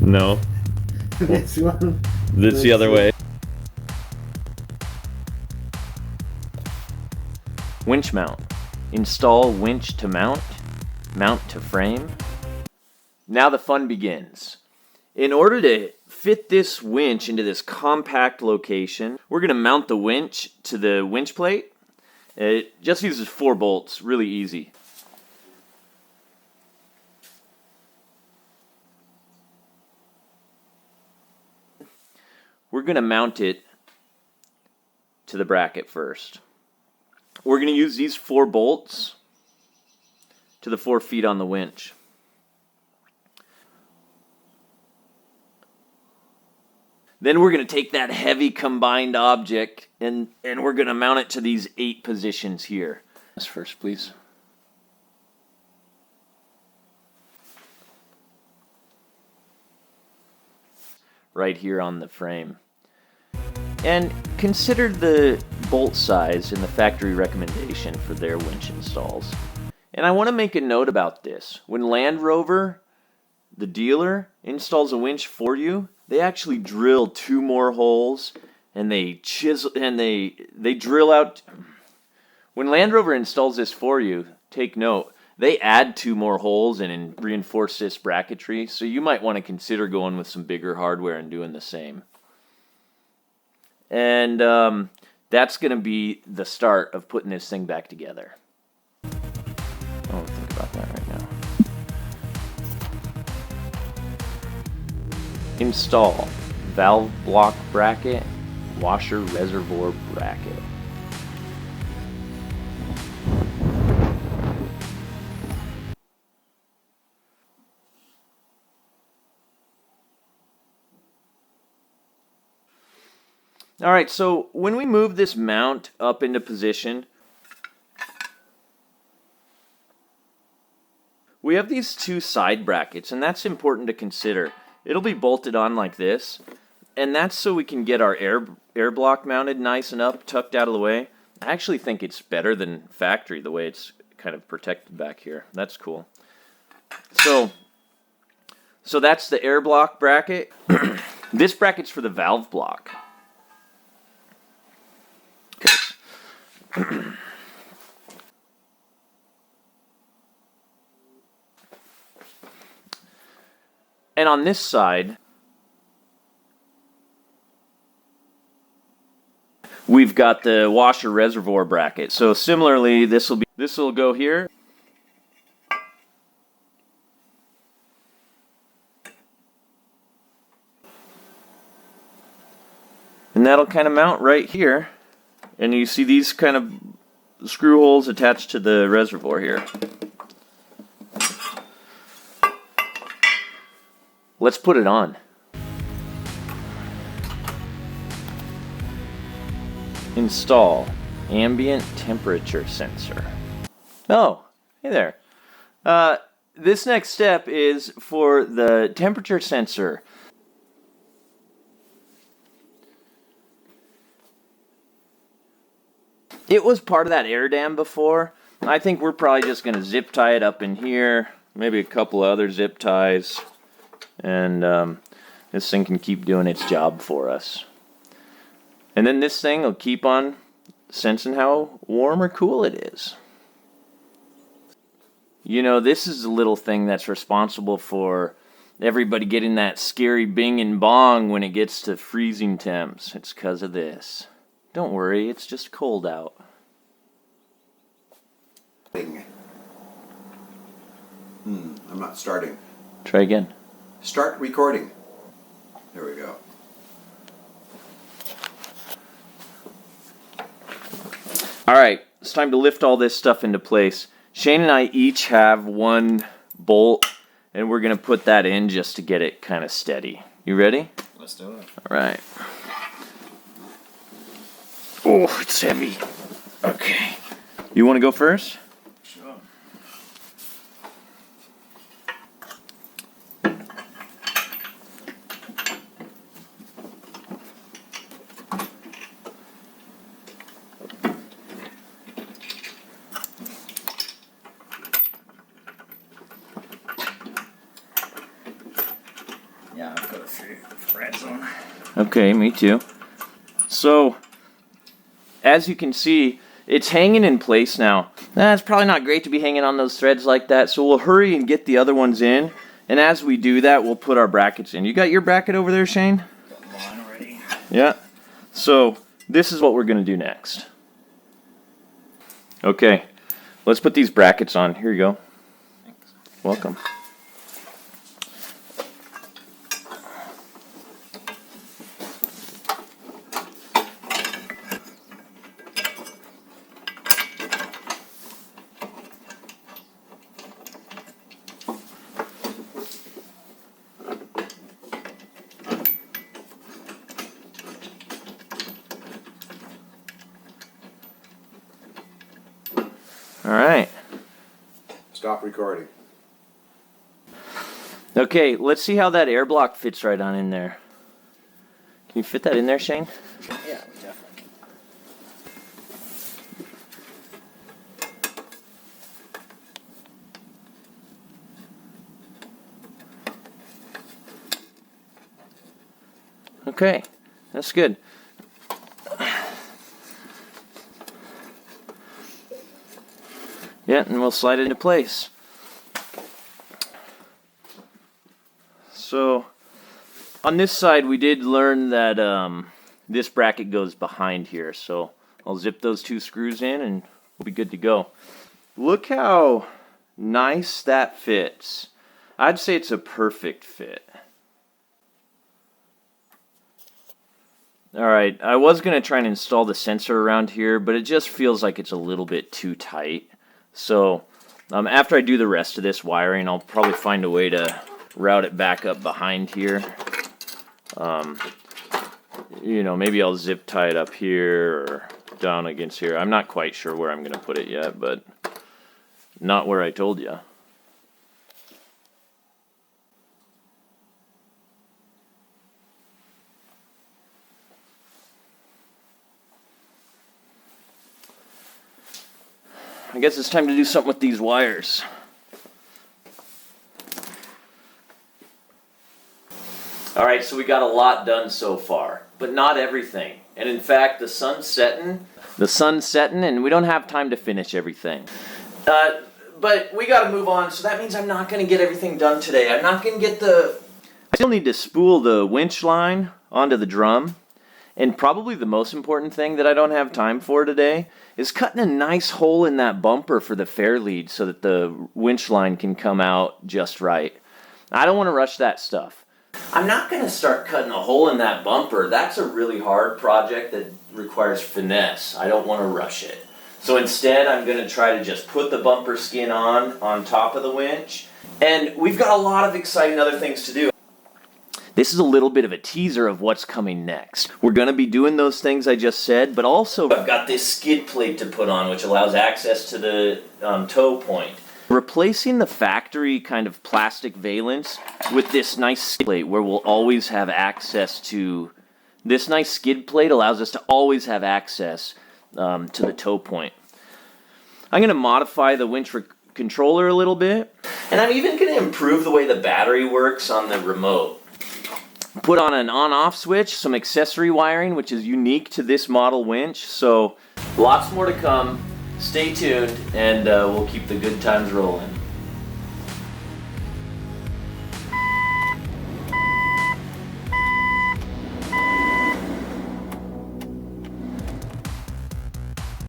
No. This one. That's the other way. Winch mount. Install winch to mount. Mount to frame. Now the fun begins. In order to fit this winch into this compact location, we're going to mount the winch to the winch plate. It just uses 4 bolts, really easy. We're going to mount it to the bracket first. We're going to use these 4 bolts to the 4 feet on the winch. Then we're going to take that heavy combined object and we're going to mount it to these 8 positions here. This first, please. Right here on the frame. And consider the bolt size in the factory recommendation for their winch installs. And I want to make a note about this. When Land Rover, the dealer, installs a winch for you, they actually drill 2 more holes and they chisel and they drill out. When Land Rover installs this for you, take note, they add 2 more holes and reinforce this bracketry, so you might want to consider going with some bigger hardware and doing the same. And that's going to be the start of putting this thing back together. I'll think about that right now. Install valve block bracket, washer reservoir bracket. All right, so when we move this mount up into position, we have these 2 side brackets, and that's important to consider. It'll be bolted on like this, and that's so we can get our air block mounted nice and up, tucked out of the way. I actually think it's better than factory, the way it's kind of protected back here. That's cool. So that's the air block bracket. This bracket's for the valve block. And on this side, we've got the washer reservoir bracket. So similarly, this will go here. And that'll kind of mount right here. And you see these kind of screw holes attached to the reservoir here. Let's put it on. Install ambient temperature sensor. Oh, hey there. This next step is for the temperature sensor. It was part of that air dam before. I think we're probably just going to zip tie it up in here. Maybe a couple of other zip ties. And this thing can keep doing its job for us. And then this thing will keep on sensing how warm or cool it is. You know, this is a little thing that's responsible for everybody getting that scary bing and bong when it gets to freezing temps. It's because of this. Don't worry, it's just cold out. I'm not starting. Try again. Start recording. There we go. All right, it's time to lift all this stuff into place. Shane and I each have 1 bolt, and we're going to put that in just to get it kind of steady. You ready? Let's do it. All right. Oh, it's heavy. Okay. You want to go first? Sure. few threads on. Okay, me too. So, as you can see, it's hanging in place now. It's probably not great to be hanging on those threads like that, so we'll hurry and get the other ones in. And as we do that, we'll put our brackets in. You got your bracket over there, Shane? Got mine already. Yeah. So, this is what we're going to do next. Okay, let's put these brackets on. Here you go. Thanks. Welcome. All right. Stop recording. Okay, let's see how that air block fits right on in there. Can you fit that in there, Shane? Yeah, definitely. Okay, that's good. Yeah, and we'll slide it into place. So, on this side, we did learn that this bracket goes behind here. So, I'll zip those two screws in and we'll be good to go. Look how nice that fits. I'd say it's a perfect fit. Alright, I was going to try and install the sensor around here, but it just feels like it's a little bit too tight. So, after I do the rest of this wiring, I'll probably find a way to route it back up behind here. You know, maybe I'll zip tie it up here or down against here. I'm not quite sure where I'm going to put it yet, but not where I told you. I guess it's time to do something with these wires. Alright, so we got a lot done so far, but not everything. And in fact, the sun's setting, and we don't have time to finish everything. But we gotta move on, so that means I'm not gonna get everything done today. I'm not gonna get I still need to spool the winch line onto the drum. And probably the most important thing that I don't have time for today is cutting a nice hole in that bumper for the fair lead so that the winch line can come out just right. I don't want to rush that stuff. I'm not going to start cutting a hole in that bumper. That's a really hard project that requires finesse. I don't want to rush it. So instead, I'm going to try to just put the bumper skin on top of the winch. And we've got a lot of exciting other things to do. This is a little bit of a teaser of what's coming next. We're going to be doing those things I just said, but also I've got this skid plate to put on, which allows access to the tow point. Replacing the factory kind of plastic valance with this nice skid plate where we'll always have access to... This nice skid plate allows us to always have access to the tow point. I'm going to modify the winch controller a little bit, and I'm even going to improve the way the battery works on the remote. Put on an on-off switch, some accessory wiring, which is unique to this model winch. So, lots more to come. Stay tuned, and we'll keep the good times rolling.